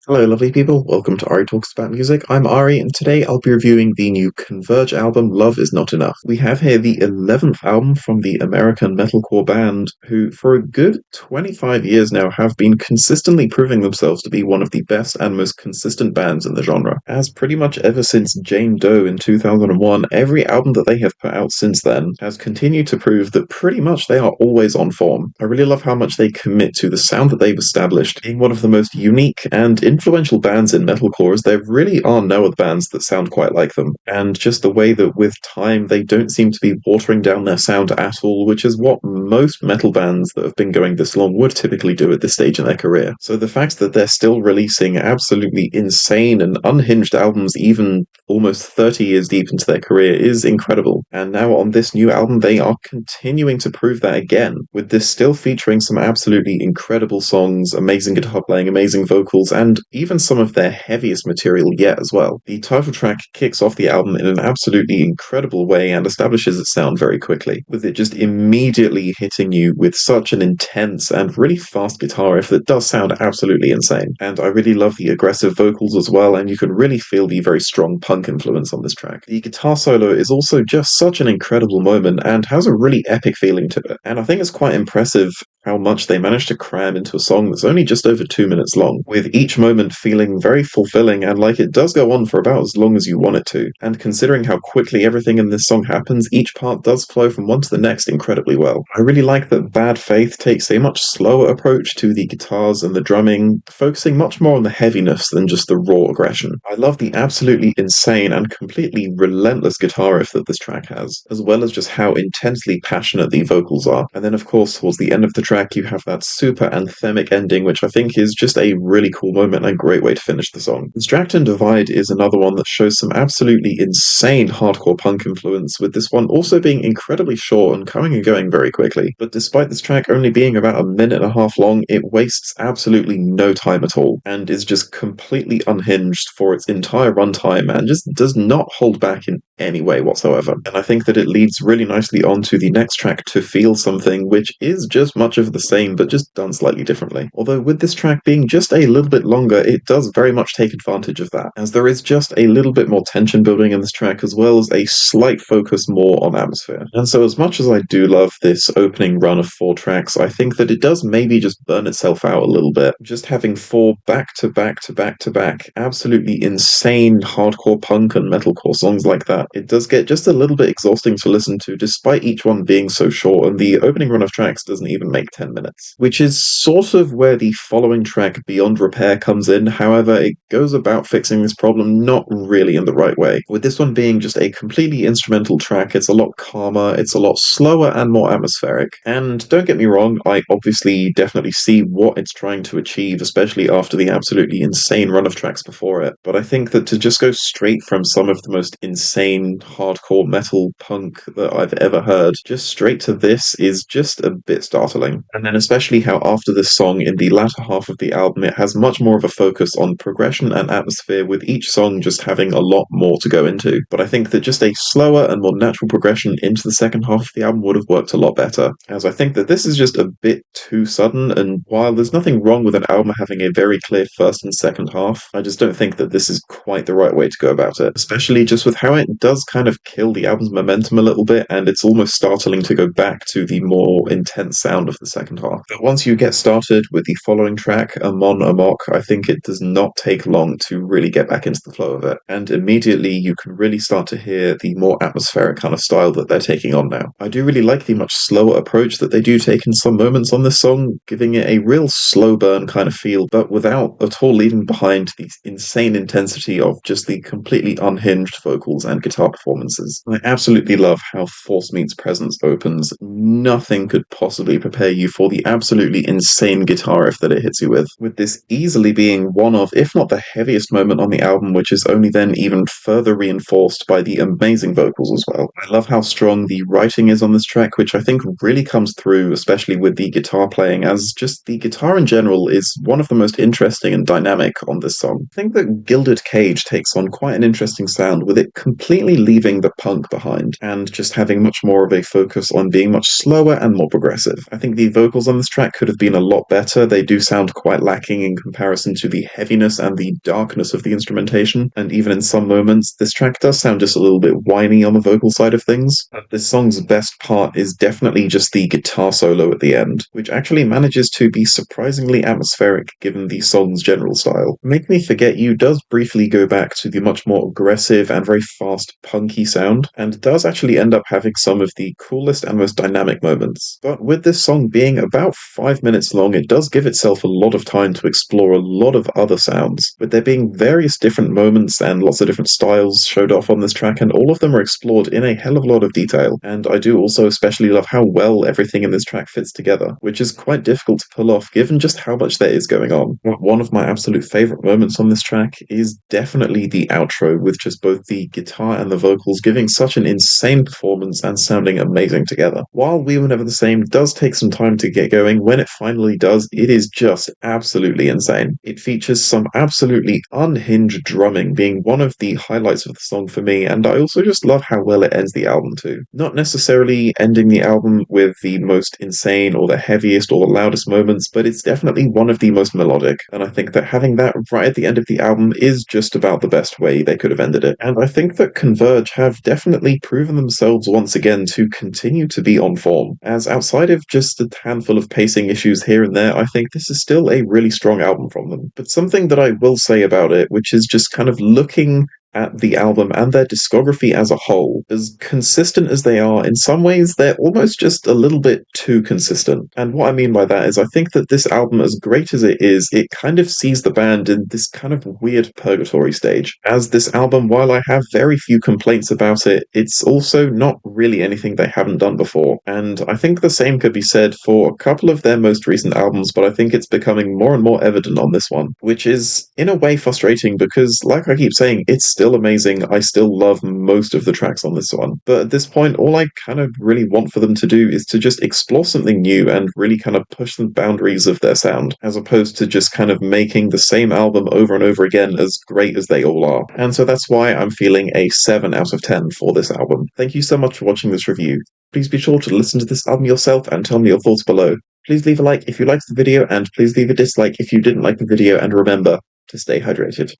Hello, lovely people. Welcome to Ari Talks About Music. I'm Ari, and today I'll be reviewing the new Converge album, Love Is Not Enough. We have here the 11th album from the American metalcore band, who, for a good 25 years now, have been consistently proving themselves to be one of the best and most consistent bands in the genre. As pretty much ever since Jane Doe in 2001, every album that they have put out since then has continued to prove that pretty much they are always on form. I really love how much they commit to the sound that they've established, being one of the most unique and influential bands in metalcore, as there really are no other bands that sound quite like them. And just the way that with time they don't seem to be watering down their sound at all, which is what most metal bands that have been going this long would typically do at this stage in their career. So the fact that they're still releasing absolutely insane and unhinged albums even almost 30 years deep into their career is incredible. And now on this new album they are continuing to prove that again, with this still featuring some absolutely incredible songs, amazing guitar playing, amazing vocals, and even some of their heaviest material yet as well. The title track kicks off the album in an absolutely incredible way and establishes its sound very quickly, with it just immediately hitting you with such an intense and really fast guitar riff that does sound absolutely insane. And I really love the aggressive vocals as well, and you can really feel the very strong punk influence on this track. The guitar solo is also just such an incredible moment and has a really epic feeling to it, and I think it's quite impressive how much they managed to cram into a song that's only just over 2 minutes long, with each moment feeling very fulfilling and like it does go on for about as long as you want it to. And considering how quickly everything in this song happens, each part does flow from one to the next incredibly well. I really like that Bad Faith takes a much slower approach to the guitars and the drumming, focusing much more on the heaviness than just the raw aggression. I love the absolutely insane and completely relentless guitar riff that this track has, as well as just how intensely passionate the vocals are. And then of course towards the end of the track you have that super anthemic ending, which I think is just a really cool moment and a great way to finish the song. Distract and Divide is another one that shows some absolutely insane hardcore punk influence, with this one also being incredibly short and coming and going very quickly. But despite this track only being about a minute and a half long, it wastes absolutely no time at all, and is just completely unhinged for its entire runtime and just does not hold back in any way whatsoever. And I think that it leads really nicely on to the next track, To Feel Something, which is just much of the same but just done slightly differently. Although with this track being just a little bit longer, it does very much take advantage of that, as there is just a little bit more tension building in this track, as well as a slight focus more on atmosphere. And so as much as I do love this opening run of 4 tracks, I think that it does maybe just burn itself out a little bit. Just having 4 back to back to back to back absolutely insane hardcore punk and metalcore songs like that, it does get just a little bit exhausting to listen to, despite each one being so short, and the opening run of tracks doesn't even make 10 minutes. Which is sort of where the following track, Beyond Repair, comes in. However, it goes about fixing this problem not really in the right way. With this one being just a completely instrumental track, it's a lot calmer, it's a lot slower and more atmospheric. And don't get me wrong, I obviously definitely see what it's trying to achieve, especially after the absolutely insane run of tracks before it. But I think that to just go straight from some of the most insane hardcore metal punk that I've ever heard just straight to this is just a bit startling. And then especially how after this song, in the latter half of the album, it has much more of a focus on progression and atmosphere, with each song just having a lot more to go into. But I think that just a slower and more natural progression into the second half of the album would have worked a lot better, as I think that this is just a bit too sudden, and while there's nothing wrong with an album having a very clear first and second half, I just don't think that this is quite the right way to go about it, especially just with how it does kind of kill the album's momentum a little bit, and it's almost startling to go back to the more intense sound of the second half. But once you get started with the following track, Amon Amok, I think it does not take long to really get back into the flow of it, and immediately you can really start to hear the more atmospheric kind of style that they're taking on now. I do really like the much slower approach that they do take in some moments on this song, giving it a real slow burn kind of feel, but without at all leaving behind the insane intensity of just the completely unhinged vocals and guitar performances. I absolutely love how Force Meets Presence opens. Nothing could possibly prepare you for the absolutely insane guitar riff that it hits you with this easily being one of, if not the heaviest moment on the album, which is only then even further reinforced by the amazing vocals as well. I love how strong the writing is on this track, which I think really comes through, especially with the guitar playing, as just the guitar in general is one of the most interesting and dynamic on this song. I think that Gilded Cage takes on quite an interesting sound, with it completely completely leaving the punk behind and just having much more of a focus on being much slower and more progressive. I think the vocals on this track could have been a lot better. They do sound quite lacking in comparison to the heaviness and the darkness of the instrumentation, and even in some moments, this track does sound just a little bit whiny on the vocal side of things. This song's best part is definitely just the guitar solo at the end, which actually manages to be surprisingly atmospheric given the song's general style. Make Me Forget You does briefly go back to the much more aggressive and very fast, punky sound, and does actually end up having some of the coolest and most dynamic moments. But with this song being about 5 minutes long, it does give itself a lot of time to explore a lot of other sounds, with there being various different moments and lots of different styles showed off on this track, and all of them are explored in a hell of a lot of detail. And I do also especially love how well everything in this track fits together, which is quite difficult to pull off given just how much there is going on. One of my absolute favorite moments on this track is definitely the outro, with just both the guitar and the vocals giving such an insane performance and sounding amazing together. While We Were Never the Same does take some time to get going, when it finally does, it is just absolutely insane. It features some absolutely unhinged drumming being one of the highlights of the song for me, and I also just love how well it ends the album too. Not necessarily ending the album with the most insane or the heaviest or the loudest moments, but it's definitely one of the most melodic, and I think that having that right at the end of the album is just about the best way they could have ended it. And I think that Converge have definitely proven themselves once again to continue to be on form, as outside of just a handful of pacing issues here and there, I think this is still a really strong album from them. But something that I will say about it, which is just kind of looking at the album and their discography as a whole, as consistent as they are, in some ways they're almost just a little bit too consistent. And what I mean by that is I think that this album, as great as it is, it kind of sees the band in this kind of weird purgatory stage. As this album, while I have very few complaints about it, it's also not really anything they haven't done before. And I think the same could be said for a couple of their most recent albums, but I think it's becoming more and more evident on this one, which is in a way frustrating because, like I keep saying, it's still amazing. I still love most of the tracks on this one. But at this point, all I kind of really want for them to do is to just explore something new and really kind of push the boundaries of their sound, as opposed to just kind of making the same album over and over again, as great as they all are. And so that's why I'm feeling a 7 out of 10 for this album. Thank you so much for watching this review. Please be sure to listen to this album yourself and tell me your thoughts below. Please leave a like if you liked the video, and please leave a dislike if you didn't like the video, and remember to stay hydrated.